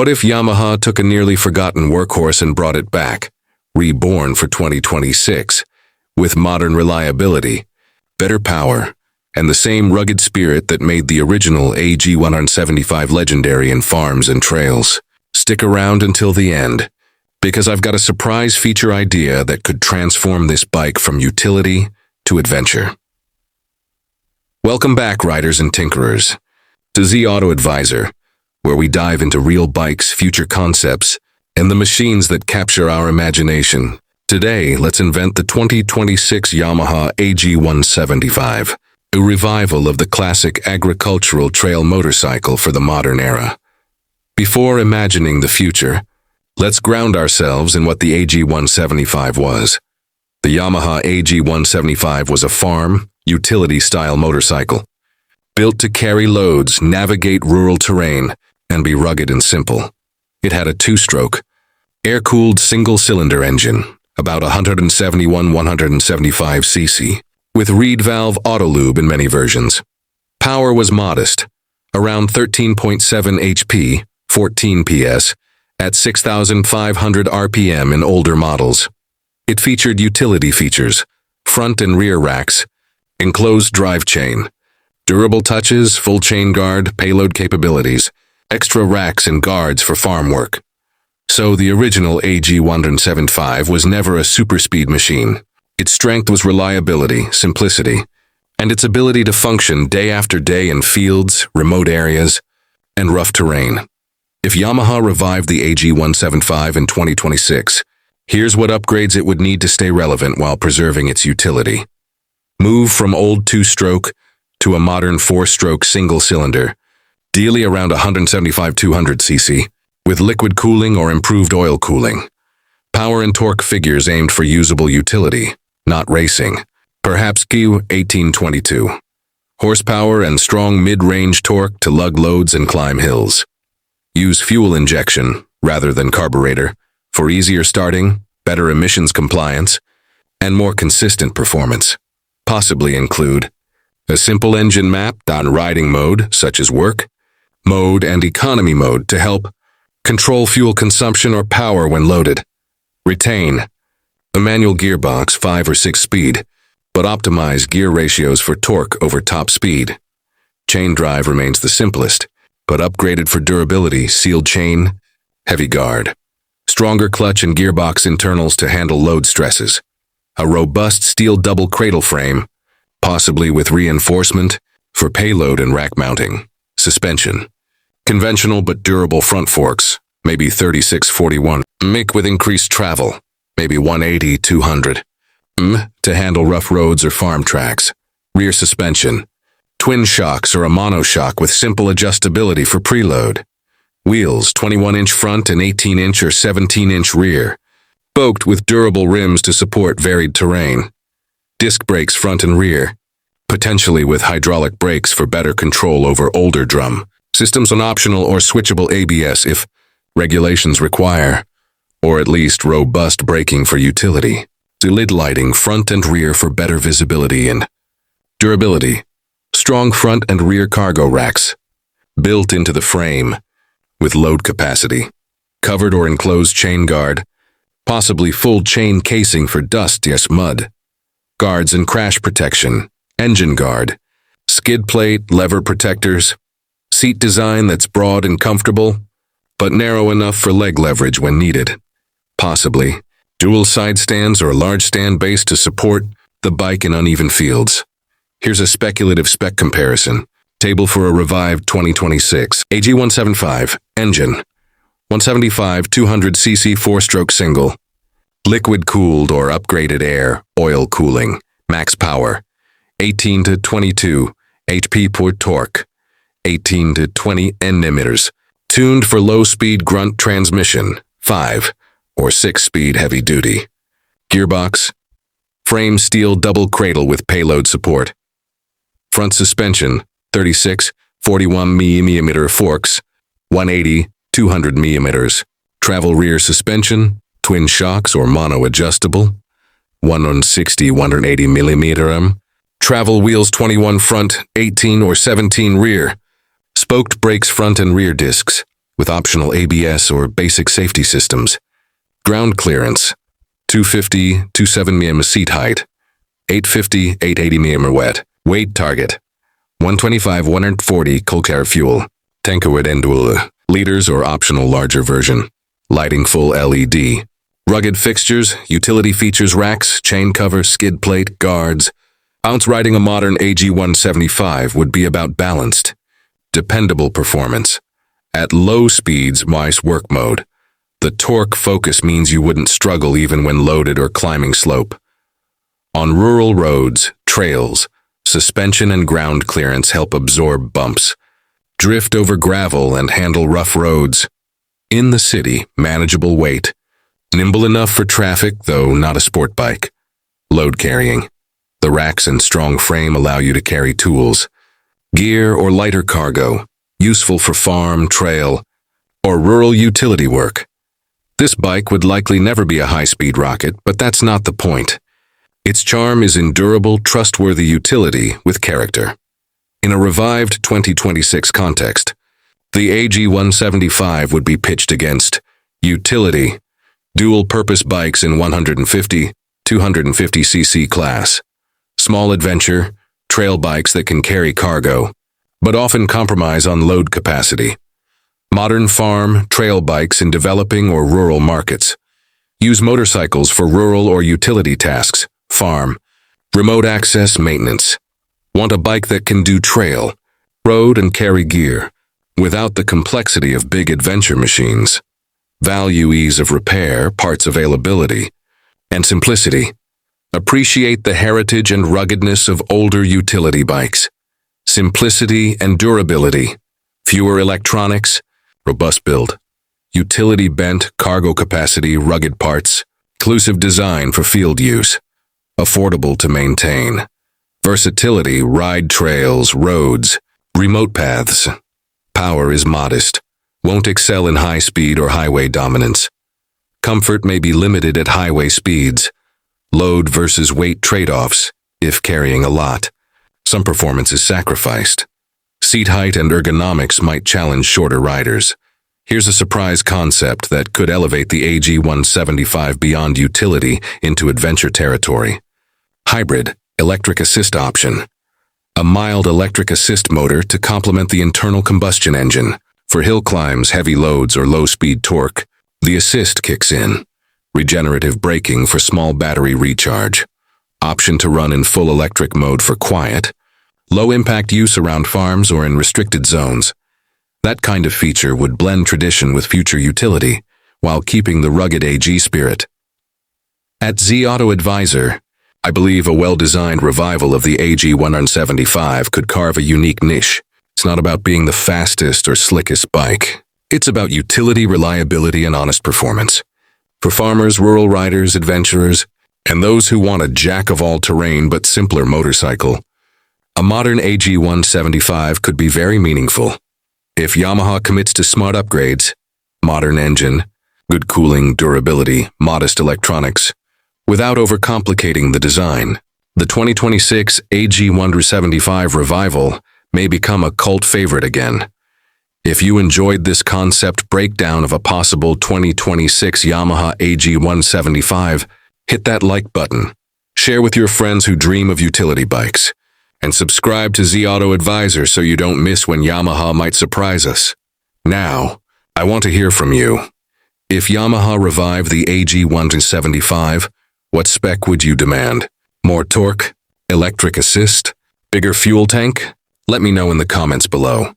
What if Yamaha took a nearly forgotten workhorse and brought it back, reborn for 2026, with modern reliability, better power, and the same rugged spirit that made the original AG175 legendary in farms and trails? Stick around until the end, because I've got a surprise feature idea that could transform this bike from utility to adventure. Welcome back, riders and tinkerers, to Z Auto Advisor, where we dive into real bikes, future concepts, and the machines that capture our imagination. Today, let's invent the 2026 Yamaha AG175, a revival of the classic agricultural trail motorcycle for the modern era. Before imagining the future, let's ground ourselves in what the AG175 was. The Yamaha AG175 was a farm, utility-style motorcycle, built to carry loads, navigate rural terrain, and be rugged and simple. It had a two-stroke, air-cooled single-cylinder engine, about 175 cc, with reed valve autolube in many versions. Power was modest, around 13.7 HP, 14 PS, at 6,500 RPM in older models. It featured utility features, front and rear racks, enclosed drive chain, durable touches, full chain guard, payload capabilities, extra racks and guards for farm work. So the original AG175 was never a super-speed machine. Its strength was reliability, simplicity, and its ability to function day after day in fields, remote areas, and rough terrain. If Yamaha revived the AG175 in 2026, here's what upgrades it would need to stay relevant while preserving its utility. Move from old two-stroke to a modern four-stroke single-cylinder, ideally around 175-200 cc, with liquid cooling or improved oil cooling. Power and torque figures aimed for usable utility, not racing. Perhaps Q1822. Horsepower and strong mid-range torque to lug loads and climb hills. Use fuel injection, rather than carburetor, for easier starting, better emissions compliance, and more consistent performance. Possibly include a simple engine map on riding mode, such as work mode and economy mode to help control fuel consumption or power when loaded. Retain a manual gearbox 5 or 6 speed, but optimize gear ratios for torque over top speed. Chain drive remains the simplest, but upgraded for durability, sealed chain, heavy guard. Stronger clutch and gearbox internals to handle load stresses. A robust steel double cradle frame, possibly with reinforcement, for payload and rack mounting. Suspension. Conventional but durable front forks, maybe 36-41. Make with increased travel, maybe 180-200. To handle rough roads or farm tracks. Rear suspension. Twin shocks or a monoshock with simple adjustability for preload. Wheels, 21-inch front and 18-inch or 17-inch rear. Spoked with durable rims to support varied terrain. Disc brakes front and rear, potentially with hydraulic brakes for better control over older drum. Systems on optional or switchable ABS if regulations require, or at least robust braking for utility. Lid lighting front and rear for better visibility and durability. Strong front and rear cargo racks, built into the frame, with load capacity. Covered or enclosed chain guard, possibly full chain casing for dust, yes mud. Guards and crash protection, engine guard, skid plate, lever protectors, seat design that's broad and comfortable, but narrow enough for leg leverage when needed. Possibly dual side stands or a large stand base to support the bike in uneven fields. Here's a speculative spec comparison. Table for a revived 2026 AG175 engine, 175 200 cc 4-stroke single, liquid cooled or upgraded air, oil cooling, max power, 18 to 22 HP per torque, 18 to 20 Nm, tuned for low-speed grunt transmission, 5 or 6-speed heavy-duty. Gearbox, frame steel double cradle with payload support. Front suspension, 36, 41 mm forks, 180, 200 mm. Travel rear suspension, twin shocks or mono adjustable, 160, 180 mm. Travel wheels 21 front, 18 or 17 rear. Spoked brakes front and rear discs, with optional ABS or basic safety systems. Ground clearance, 250-270 mm seat height, 850-880 mm wet. Weight target, 125-140 kcal fuel. Tankerwood Enduro, liters or optional larger version. Lighting full LED. Rugged fixtures, utility features racks, chain cover, skid plate, guards. Bounce riding a modern AG175 would be about balanced, dependable performance. At low speeds, mice work mode. The torque focus means you wouldn't struggle even when loaded or climbing slope. On rural roads, trails, suspension and ground clearance help absorb bumps, drift over gravel and handle rough roads. In the city, manageable weight, nimble enough for traffic, though not a sport bike. Load carrying. The racks and strong frame allow you to carry tools, gear or lighter cargo, useful for farm, trail, or rural utility work. This bike would likely never be a high-speed rocket, but that's not the point. Its charm is in durable, trustworthy utility with character. In a revived 2026 context, the AG175 would be pitched against utility, dual-purpose bikes in 150, 250cc class, small adventure, trail bikes that can carry cargo, but often compromise on load capacity. Modern farm, trail bikes in developing or rural markets. Use motorcycles for rural or utility tasks, farm, remote access, maintenance. Want a bike that can do trail, road and carry gear, without the complexity of big adventure machines. Value ease of repair, parts availability, and simplicity. Appreciate the heritage and ruggedness of older utility bikes. Simplicity and durability. Fewer electronics, robust build. Utility bent, cargo capacity, rugged parts. Inclusive design for field use. Affordable to maintain. Versatility, ride trails, roads, remote paths. Power is modest. Won't excel in high speed or highway dominance. Comfort may be limited at highway speeds. Load versus weight trade-offs, if carrying a lot. Some performance is sacrificed. Seat height and ergonomics might challenge shorter riders. Here's a surprise concept that could elevate the AG175 beyond utility into adventure territory. Hybrid, electric assist option. A mild electric assist motor to complement the internal combustion engine. For hill climbs, heavy loads, or low-speed torque, the assist kicks in. Regenerative braking for small battery recharge. Option to run in full electric mode for quiet. Low-impact use around farms or in restricted zones. That kind of feature would blend tradition with future utility, while keeping the rugged AG spirit. At Z Auto Advisor, I believe a well-designed revival of the AG175 could carve a unique niche. It's not about being the fastest or slickest bike. It's about utility, reliability, and honest performance. For farmers, rural riders, adventurers, and those who want a jack-of-all-terrain but simpler motorcycle, a modern AG175 could be very meaningful. If Yamaha commits to smart upgrades, modern engine, good cooling, durability, modest electronics, without overcomplicating the design, the 2026 AG175 revival may become a cult favorite again. If you enjoyed this concept breakdown of a possible 2026 Yamaha AG175, hit that like button, share with your friends who dream of utility bikes, and subscribe to Z Auto Advisor so you don't miss when Yamaha might surprise us. Now, I want to hear from you. If Yamaha revived the AG175, what spec would you demand? More torque? Electric assist? Bigger fuel tank? Let me know in the comments below.